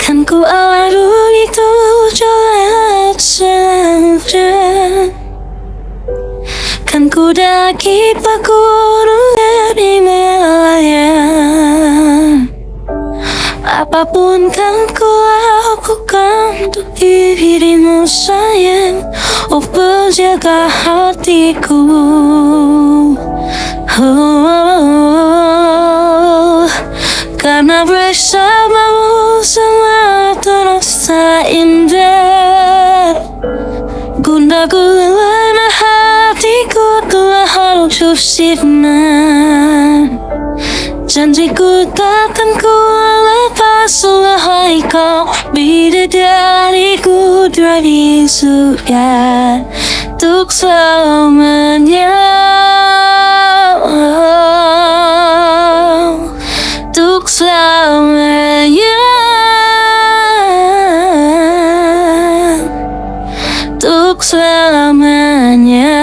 Kan ku awal itu jelas saja, kan ku daki gunung dari nelayan. Apapun kan ku lakukan untuk dirimu sayang, oh penjaga hatiku. Karena bersamamu semua terasa indah. Gundah gulana hatiku telah hancur sirna. Janjiku takkan ku lepas selahai kau bidadariku dari surga untuk selamanya. Untuk selamanya, untuk selamanya.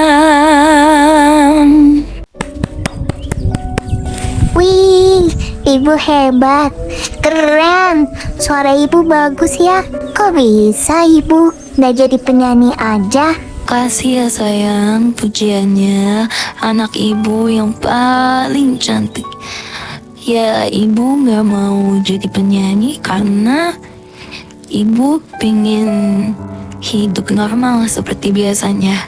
Wih, ibu hebat, keren. Suara ibu bagus ya. Kok bisa ibu nggak jadi penyanyi aja? Kasih ya sayang pujiannya, anak ibu yang paling cantik. Ya ibu gak mau jadi penyanyi karena ibu pengen hidup normal seperti biasanya.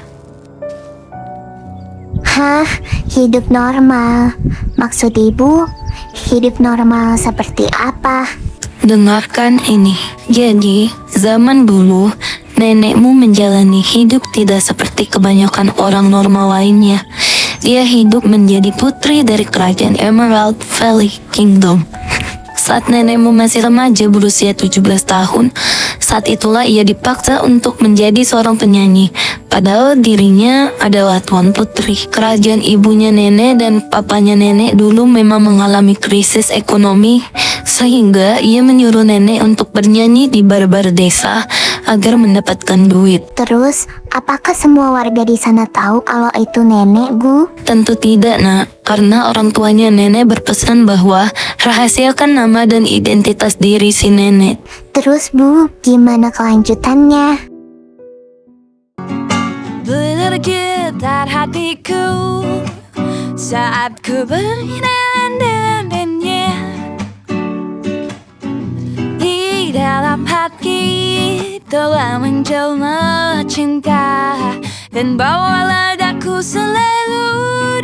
Hah, hidup normal? Maksud ibu hidup normal seperti apa? Dengarkan ini. Jadi zaman dulu nenekmu menjalani hidup tidak seperti kebanyakan orang normal lainnya. Dia hidup menjadi putri dari kerajaan Emerald Valley Kingdom. Saat nenekmu masih remaja berusia 17 tahun, saat itulah ia dipaksa untuk menjadi seorang penyanyi. Padahal dirinya adalah tuan putri. Kerajaan ibunya nenek dan papanya nenek dulu memang mengalami krisis ekonomi, sehingga ia menyuruh nenek untuk bernyanyi di bar-bar desa agar mendapatkan duit. Terus, apakah semua warga di sana tahu kalau itu nenek, Bu? Tentu tidak, nak. Karena orang tuanya nenek berpesan bahwa rahasiakan nama dan identitas diri si nenek. Terus, Bu, gimana kelanjutannya? Bergetar hatiku saat ku berkenalan dengannya. Di dalam hati telah menjelma cinta, dan bawalah daku selalu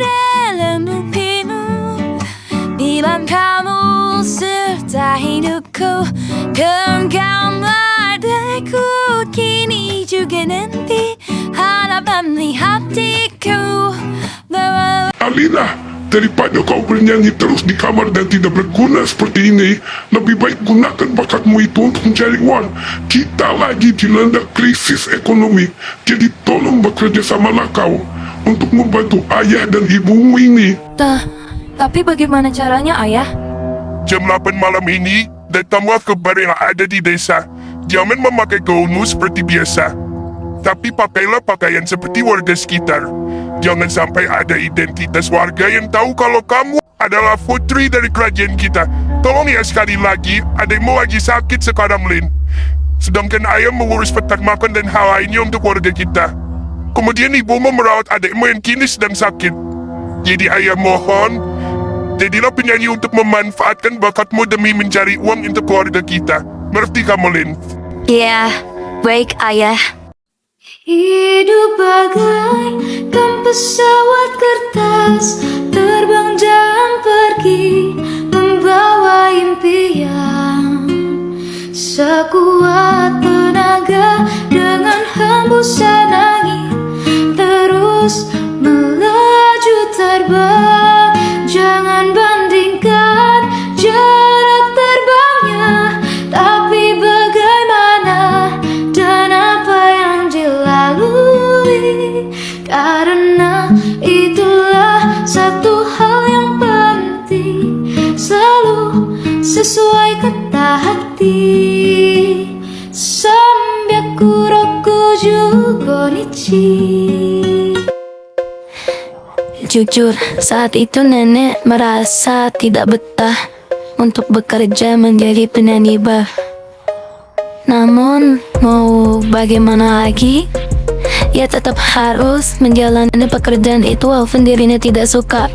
dalam mimpimu. Bila kamu serta hidupku, engkau adaiku kini juga nanti, harapan di hatiku. Alina, daripada kau bernyanyi terus di kamar dan tidak berguna seperti ini, lebih baik gunakan bakatmu itu untuk mencari uang. Kita lagi dilanda krisis ekonomi, jadi tolong bekerja samalah kau untuk membantu ayah dan ibumu ini. Tapi bagaimana caranya, ayah? Jam 8 malam ini, datanglah ke bar yang ada di desa. Jangan memakai gaunmu seperti biasa, tapi pakailah pakaian seperti warga sekitar. Jangan sampai ada identitas warga yang tahu kalau kamu adalah putri dari kerajaan kita. Tolong ya sekali lagi, adikmu lagi sakit sekarang, Lin. Sedangkan ayah mengurus petak makan dan hal lainnya untuk warga kita. Kemudian ibumu merawat adikmu yang kini sedang sakit. Jadi ayah mohon, jadilah penyanyi untuk memanfaatkan bakatmu demi mencari uang untuk keluarga kita. Mengerti kamu, Lin? Ya, baik ayah. Hidup bagaikan pesawat kertas, terbang dan pergi, membawa impian. Sekuat tenaga dengan hembusan angin, terus melaju terbang. Jangan bandingkan jarak terbangnya, tak rasa hati Sambyakuro Jubonichi. Jujur, saat itu nenek merasa tidak betah untuk bekerja menjadi penyanyi bar. Namun, mau bagaimana lagi? Ia tetap harus menjalani pekerjaan itu walaupun dirinya tidak suka.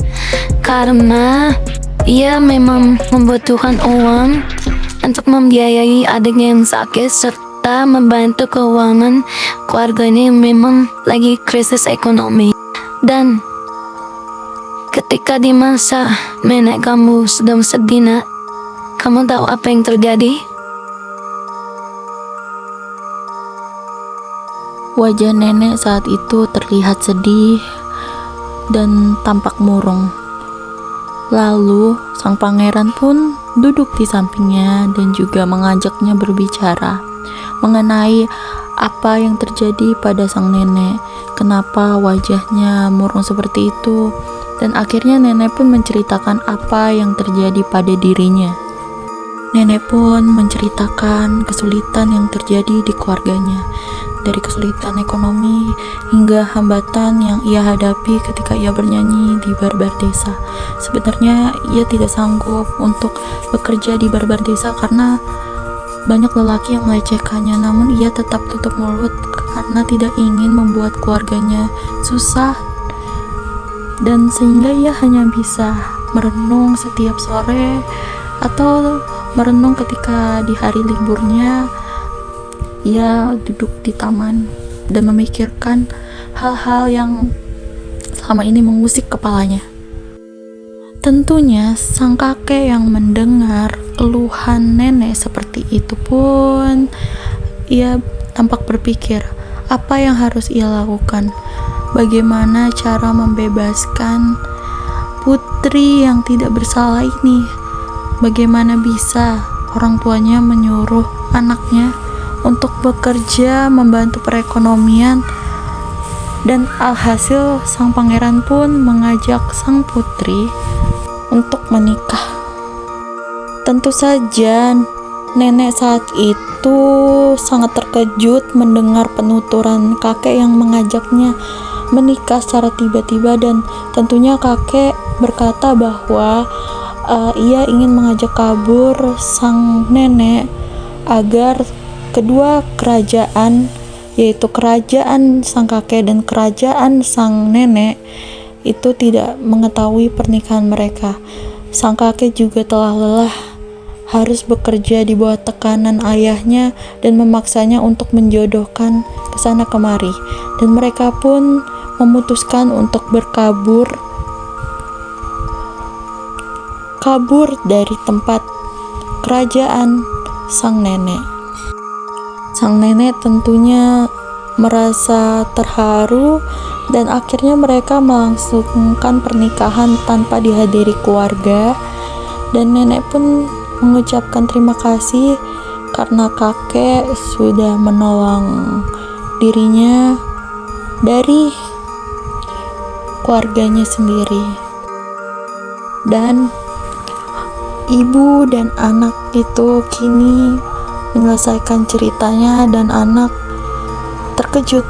Karena ia memang membutuhkan uang untuk membiayai adiknya yang sakit serta membantu keuangan keluarganya yang memang lagi krisis ekonomi. Dan ketika di masa nenek kamu sedang sedih, nak, kamu tahu apa yang terjadi? Wajah nenek saat itu terlihat sedih dan tampak murung. Lalu sang pangeran pun duduk di sampingnya dan juga mengajaknya berbicara mengenai apa yang terjadi pada sang nenek, kenapa wajahnya murung seperti itu. Dan akhirnya nenek pun menceritakan apa yang terjadi pada dirinya. Nenek pun menceritakan kesulitan yang terjadi di keluarganya, dari kesulitan ekonomi hingga hambatan yang ia hadapi ketika ia bernyanyi di bar-bar desa. Sebenarnya ia tidak sanggup untuk bekerja di bar-bar desa karena banyak lelaki yang melecehkannya, namun ia tetap tutup mulut karena tidak ingin membuat keluarganya susah. Dan sehingga ia hanya bisa merenung setiap sore atau merenung ketika di hari liburnya ia duduk di taman dan memikirkan hal-hal yang selama ini mengusik kepalanya. Tentunya sang kakek yang mendengar keluhan nenek seperti itu pun ia tampak berpikir apa yang harus ia lakukan. Bagaimana cara membebaskan putri yang tidak bersalah ini? Bagaimana bisa orang tuanya menyuruh anaknya untuk bekerja membantu perekonomian? Dan alhasil sang pangeran pun mengajak sang putri untuk menikah. Tentu saja nenek saat itu sangat terkejut mendengar penuturan kakek yang mengajaknya menikah secara tiba-tiba, dan tentunya kakek berkata bahwa ia ingin mengajak kabur sang nenek agar kedua kerajaan, yaitu kerajaan sang kakek dan kerajaan sang nenek, itu tidak mengetahui pernikahan mereka. Sang kakek juga telah lelah harus bekerja di bawah tekanan ayahnya dan memaksanya untuk menjodohkan ke sana kemari, dan mereka pun memutuskan untuk kabur dari tempat kerajaan sang nenek. Sang nenek tentunya merasa terharu dan akhirnya mereka melangsungkan pernikahan tanpa dihadiri keluarga, dan nenek pun mengucapkan terima kasih karena kakek sudah menolong dirinya dari keluarganya sendiri. Dan ibu dan anak itu kini menyelesaikan ceritanya, dan anak terkejut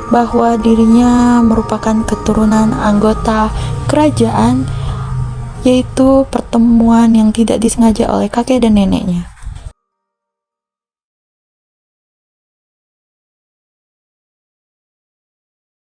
bahwa dirinya merupakan keturunan anggota kerajaan, yaitu pertemuan yang tidak disengaja oleh kakek dan neneknya.